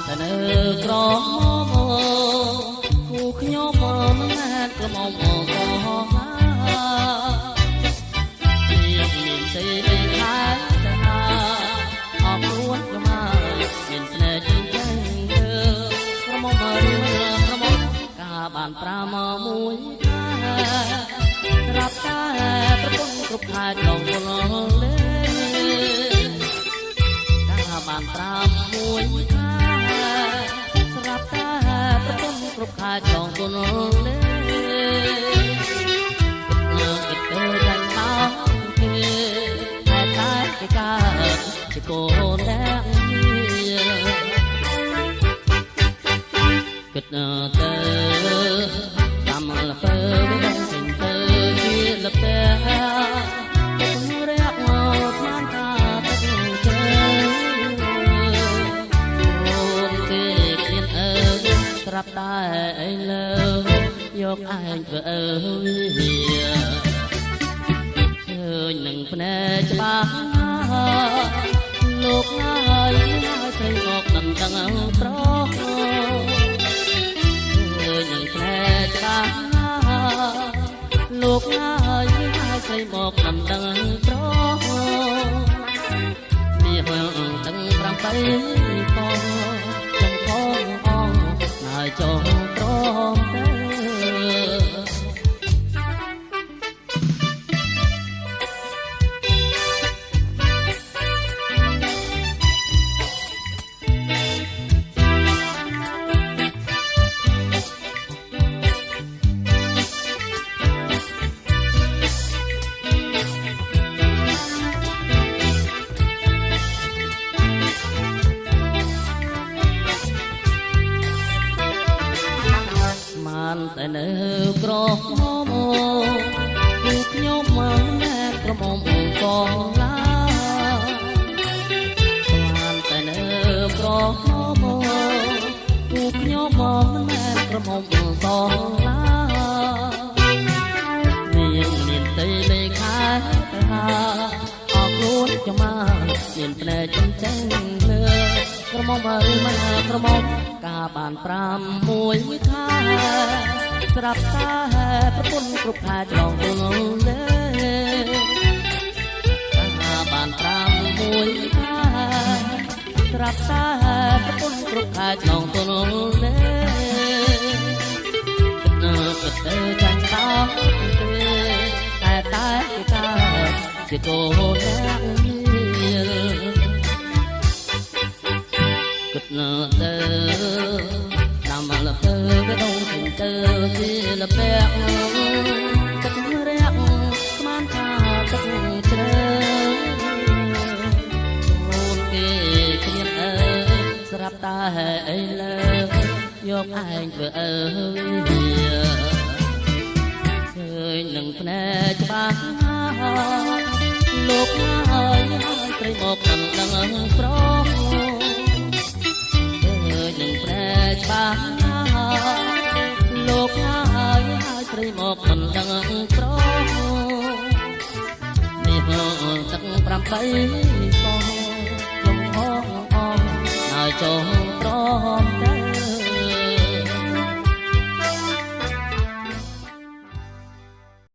តែនៅក្រមគូខ្ញុំមិនមែនក្រមុំកោណាមានទេខែទៅណាអបរួនក្រមាមានស្នេហ៍ជាងចឹងក្រមុំរឿងក្រមុំការបាន5 1ខែស្រាប់តែប្រពន្ធគ្រប់ខែដងគុណលេការបាន6 ខែស្រាប់តែប្រពន្ធគ្រប់ខែដងគុណលេនៅគិតទៅតែតាមគេតែគេកើតជាកូនអ្នកគិតទៅតាមលពើវិញសិនទៅជាលពើរាក់មកស្មានថាទឹកជើអូនគេឃ្លានស្រាប់តែឥឡូវយកឯងធ្វើវាឃើញនឹងភ្នែកច្បាស់លោកហើយស្រីមកមិនដឹងប្រនឹងភ្នែកច្បាស់លោកហើយស្រីមកមិនដឹងប្រមានទាំង8 កងចំកងអងហើយចងព្រមទៅតែនៅក្រមុំគូខ្ញុំមិនមែនក្រមុំកងឡាបានតែនៅក្រមុំគូខ្ញុំមិនមែនក្រមុំកងឡាមានទេលេខាទៅហាអរគុណចំមានភ្នែកចិញ្ចឹងលើក្រមុំឬមិនក្រមុំការបាន6 ខែស្រាប់តែប្រពន្ធគ្រប់ខែចងគុណលេការបាន6 ខែស្រាប់តែប្រពន្ធគ្រប់ខែចងគុណលេនៅគិតទៅចាញ់តោតែគេកើតជាកូនអ្នកមានគិតនៅទៅតាមលពើក៏ដងទៅជាលបែកទឹករាក់ស្មានថាទឹកជ្រៅអូនគេគ្មានស្រាប់តែឥឡូវយកឯងធ្វើវាឃើញនឹងភ្នែកច្បាស់លោកហើយត្រីមកមិនដឹងប្រនឹងប្រែច្បាស់លោកហើយស្រីមកមិនដឹងប្រនេះទឹក8 កងលំហងអងហើយចុះ